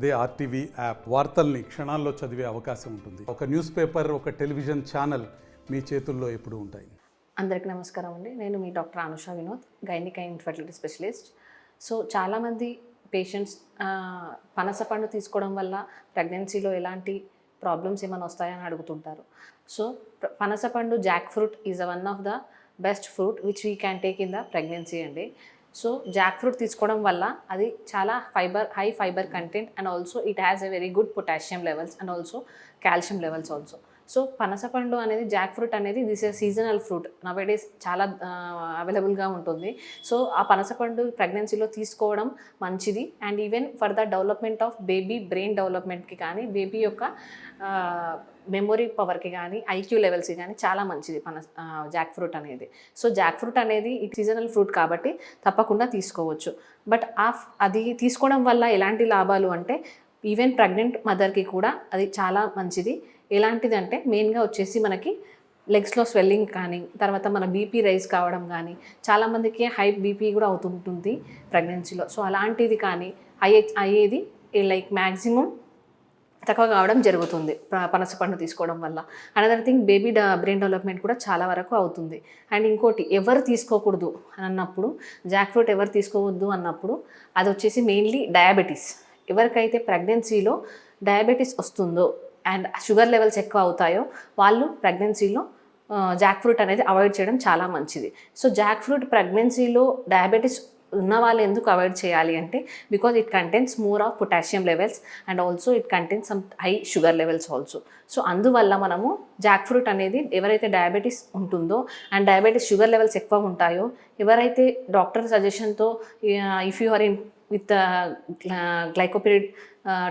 అదే RTV app వార్తల్ని క్షణాల్లో చదివే అవకాశం ఉంటుంది. ఒక న్యూస్ పేపర్, ఒక టెలివిజన్ ఛానల్ మీ చేతుల్లో ఎప్పుడూ ఉంటాయి. అందరికీ నమస్కారం అండి. నేను మీ doctor Anusha Vinod, gynaec and infertility specialist. So చాలామంది పేషెంట్స్ పనసపండు తీసుకోవడం వల్ల ప్రెగ్నెన్సీలో ఎలాంటి ప్రాబ్లమ్స్ ఏమైనా వస్తాయని అడుగుతుంటారు. సో పనసపండు Jack fruit is one of the best fruit which we can take in the pregnancy అండి. సో జాక్ ఫ్రూట్ తీసుకోవడం వల్ల అది చాలా high fibre content and also it has a very good potassium levels and also calcium levels also. So పనసపండు అనేది Jack fruit అనేది this is seasonal fruit, nowadays చాలా అవైలబుల్గా ఉంటుంది. సో ఆ పనసపండు ప్రెగ్నెన్సీలో తీసుకోవడం మంచిది and even for the development of baby brain డెవలప్మెంట్కి కానీ, బేబీ యొక్క మెమొరీ పవర్కి కానీ, ఐక్యూ లెవెల్స్కి కానీ చాలా మంచిది జాక్ ఫ్రూట్ అనేది. సో జాక్ ఫ్రూట్ అనేది ఇట్ సీజనల్ ఫ్రూట్ కాబట్టి తప్పకుండా తీసుకోవచ్చు. బట్ అది తీసుకోవడం వల్ల ఎలాంటి లాభాలు అంటే ఈవెన్ ప్రెగ్నెంట్ మదర్కి కూడా అది చాలా మంచిది. ఎలాంటిది అంటే మెయిన్గా వచ్చేసి మనకి లెగ్స్లో స్వెల్లింగ్ కానీ, తర్వాత మన బీపీ రైజ్ కావడం కానీ, చాలామందికి హై బీపీ కూడా అవుతుంటుంది ప్రెగ్నెన్సీలో. సో అలాంటిది కానీ అయ్యేది లైక్ మ్యాక్సిమం తక్కువ కావడం జరుగుతుంది పనసపండు తీసుకోవడం వల్ల. Another thing baby brain development కూడా చాలా వరకు అవుతుంది. అండ్ ఇంకోటి ఎవరు తీసుకోకూడదు అని అన్నప్పుడు, జాక్ ఫ్రూట్ ఎవరు తీసుకోవద్దు అన్నప్పుడు అది వచ్చేసి మెయిన్లీ డయాబెటీస్. ఎవరికైతే ప్రెగ్నెన్సీలో డయాబెటీస్ వస్తుందో అండ్ షుగర్ లెవెల్స్ ఎక్కువ అవుతాయో వాళ్ళు ప్రెగ్నెన్సీలో జాక్ ఫ్రూట్ అనేది అవాయిడ్ చేయడం చాలా మంచిది. సో జాక్ ఫ్రూట్ ప్రెగ్నెన్సీలో డయాబెటీస్ ఉన్న వాళ్ళు ఎందుకు అవాయిడ్ చేయాలి అంటే because it contains more of potassium levels and also it contains some high sugar levels also. So అందువల్ల మనము జాక్ ఫ్రూట్ అనేది ఎవరైతే డయాబెటీస్ ఉంటుందో అండ్ డయాబెటీస్ షుగర్ లెవెల్స్ ఎక్కువ ఉంటాయో, ఎవరైతే డాక్టర్ సజెషన్తో if you are in with గ్లైకోపిరిడ్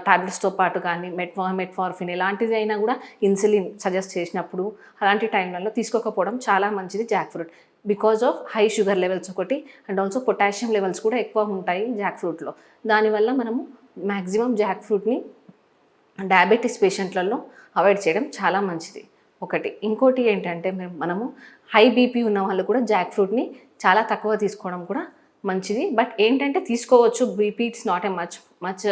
టాబ్లెట్స్తో పాటు కానీ మెట్ఫార్మిన్ ఇలాంటిది అయినా కూడా ఇన్సులిన్ సజెస్ట్ చేసినప్పుడు అలాంటి టైంలలో తీసుకోకపోవడం చాలా మంచిది Jack fruit. Because of high sugar levels ఒకటి అండ్ ఆల్సో పొటాషియం లెవెల్స్ కూడా ఎక్కువ ఉంటాయి జాక్ ఫ్రూట్లో. దానివల్ల మనము మ్యాక్సిమం జాక్ ఫ్రూట్ని డయాబెటీస్ పేషెంట్లలో అవాయిడ్ చేయడం చాలా మంచిది ఒకటి. ఇంకోటి ఏంటంటే మనము హై బీపీ ఉన్న వాళ్ళు కూడా జాక్ ఫ్రూట్ని చాలా తక్కువ తీసుకోవడం కూడా మంచిది. బట్ ఏంటంటే తీసుకోవచ్చు, BP it's not a much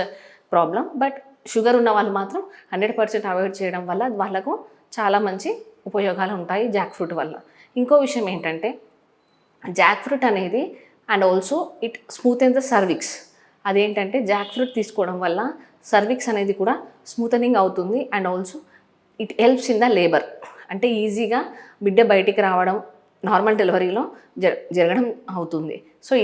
problem. But sugar ఉన్న వాళ్ళు మాత్రం 100% అవాయిడ్ చేయడం వల్ల వాళ్ళకు చాలా మంచి ఉపయోగాలు ఉంటాయి జాక్ ఫ్రూట్ వల్ల. ఇంకో విషయం ఏంటంటే జాక్ ఫ్రూట్ అనేది and also it smoothens the cervix. అదేంటంటే జాక్ ఫ్రూట్ తీసుకోవడం వల్ల సర్విక్స్ అనేది కూడా స్మూతనింగ్ అవుతుంది and also it helps in the labour. అంటే ఈజీగా బిడ్డ బయటికి రావడం, నార్మల్ డెలివరీలో జరగడం అవుతుంది. సో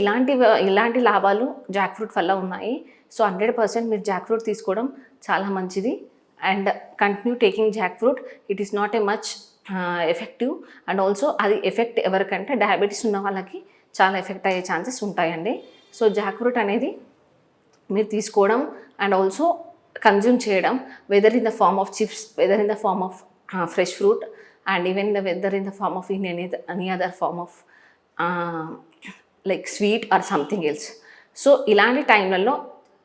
ఇలాంటి లాభాలు జాక్ ఫ్రూట్ వల్ల ఉన్నాయి. సో 100% మీరు జాక్ ఫ్రూట్ తీసుకోవడం చాలా మంచిది and continue taking Jack fruit. It is not a much effective and also అది ఎఫెక్ట్ ఎవరికంటే డయాబెటీస్ ఉన్న వాళ్ళకి చాలా ఎఫెక్ట్ అయ్యే ఛాన్సెస్ ఉంటాయండి. సో జాక్ ఫ్రూట్ అనేది మీరు తీసుకోవడం అండ్ ఆల్సో కన్జ్యూమ్ చేయడం, whether in the form of chips, whether in the form of fresh fruit and even whether in the form of any other form of like sweet or something else. So ఇలాంటి టైంలలో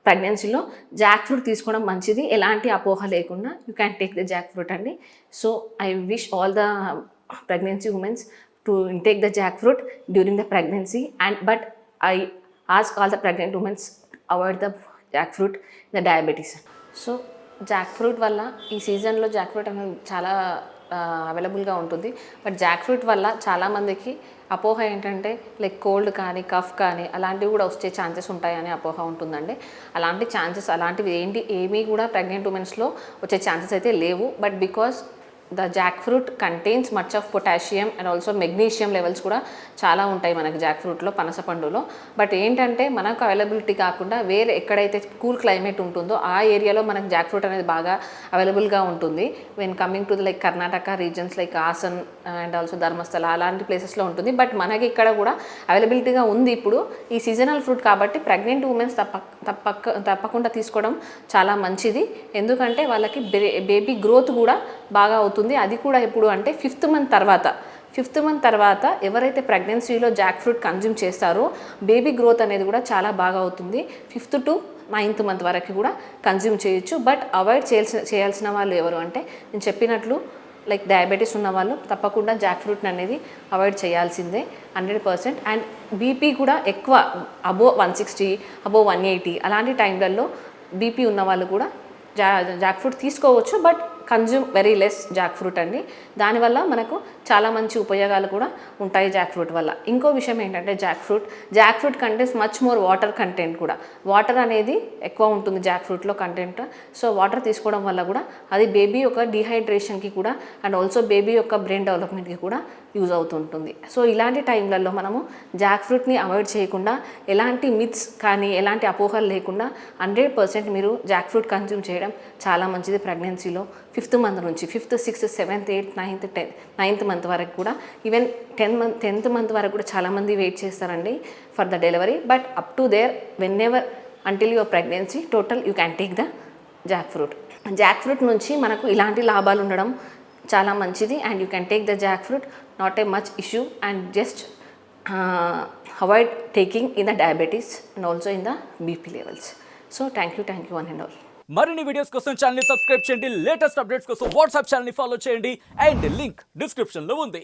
ప్రెగ్నెన్సీలో Jack fruit తీసుకోవడం మంచిది. ఎలాంటి అపోహ లేకుండా you can take the jackfruit అండి. So I wish all the pregnancy womens to take the jackfruit during the pregnancy but I ask all the pregnant womens avoid the jackfruit the diabetes. So jackfruit వల్ల ఈ సీజన్లో Jack fruit అనేది చాలా అవైలబుల్గా ఉంటుంది. But Jack fruit వల్ల చాలామందికి అపోహ ఏంటంటే లైక్ కోల్డ్ కానీ, కఫ్ కానీ అలాంటివి కూడా వచ్చే ఛాన్సెస్ ఉంటాయని అపోహ ఉంటుందండి. అలాంటివి ఏమీ కూడా ప్రెగ్నెంట్ ఉమెన్స్లో వచ్చే ఛాన్సెస్ అయితే లేవు. But because the Jack fruit contains much of potassium and also magnesium levels కూడా చాలా ఉంటాయి మనకి జాక్ ఫ్రూట్లో, పనసపండులో. బట్ ఏంటంటే మనకు అవైలబిలిటీ కాకుండా వేరే ఎక్కడైతే కూల్ క్లైమేట్ ఉంటుందో ఆ ఏరియాలో మనకు జాక్ ఫ్రూట్ అనేది బాగా అవైలబుల్గా ఉంటుంది. When coming to like Karnataka reasons like Haasan and also Dharmasthala అలాంటి ప్లేసెస్లో ఉంటుంది. బట్ మనకి ఇక్కడ కూడా అవైలబిలిటీగా ఉంది ఇప్పుడు ఈ సీజనల్ ఫ్రూట్ కాబట్టి ప్రెగ్నెంట్ ఉమెన్స్ తప్పకుండా తీసుకోవడం చాలా మంచిది. ఎందుకంటే వాళ్ళకి బేబీ గ్రోత్ కూడా బాగా అవుతుంది. అది కూడా ఎప్పుడు అంటే ఫిఫ్త్ మంత్ తర్వాత ఎవరైతే ప్రెగ్నెన్సీలో జాక్ ఫ్రూట్ కన్జ్యూమ్ చేస్తారో బేబీ గ్రోత్ అనేది కూడా చాలా బాగా అవుతుంది. 5th to 9th మంత్ వరకు కూడా కన్జ్యూమ్ చేయొచ్చు. బట్ అవాయిడ్ చేయాల్సిన వాళ్ళు ఎవరు అంటే నేను చెప్పినట్లు లైక్ డయాబెటీస్ ఉన్న వాళ్ళు తప్పకుండా జాక్ ఫ్రూట్ అనేది అవాయిడ్ చేయాల్సిందే 100%. అండ్ బీపీ కూడా ఎక్కువ అబోవ్ 160 అబోవ్ 180 అలాంటి టైంలలో బీపీ ఉన్న వాళ్ళు కూడా జాక్ ఫ్రూట్ తీసుకోవచ్చు, but consume very less Jack fruit అండి. దానివల్ల మనకు చాలా మంచి ఉపయోగాలు కూడా ఉంటాయి జాక్ ఫ్రూట్ వల్ల. ఇంకో విషయం ఏంటంటే Jack fruit contents much more water content కూడా. వాటర్ అనేది ఎక్కువ ఉంటుంది జాక్ ఫ్రూట్లో కంటెంట్. సో వాటర్ తీసుకోవడం వల్ల కూడా అది బేబీ యొక్క డీహైడ్రేషన్కి కూడా అండ్ ఆల్సో బేబీ యొక్క బ్రెయిన్ డెవలప్మెంట్కి కూడా యూజ్ అవుతుంటుంది. సో ఇలాంటి టైంలలో మనము జాక్ ఫ్రూట్ని అవాయిడ్ చేయకుండా, ఎలాంటి మిత్స్ కానీ ఎలాంటి అపోహలు లేకుండా 100% మీరు జాక్ ఫ్రూట్ కన్జ్యూమ్ చేయడం చాలా మంచిది. ప్రెగ్నెన్సీలో 5th మంత్ నుంచి 5th, 6th, 7th, 8th, 9th, 9th month వరకు కూడా, ఈవెన్ 10th మంత్ వరకు కూడా చాలామంది వెయిట్ చేస్తారండి for the delivery. But up to their when ever until your pregnancy total you can take the Jack fruit నుంచి మనకు ఇలాంటి లాభాలు ఉండడం చాలా మంచిది. And you can take the Jack fruit, not a much issue, and just avoid taking in the diabetes and also in the BP levels. So thank you one and all. మరిన్ని videos కోసం channel ని subscribe చేయండి, latest updates కోసం WhatsApp channel ని follow చేయండి, and link description లో ఉంది.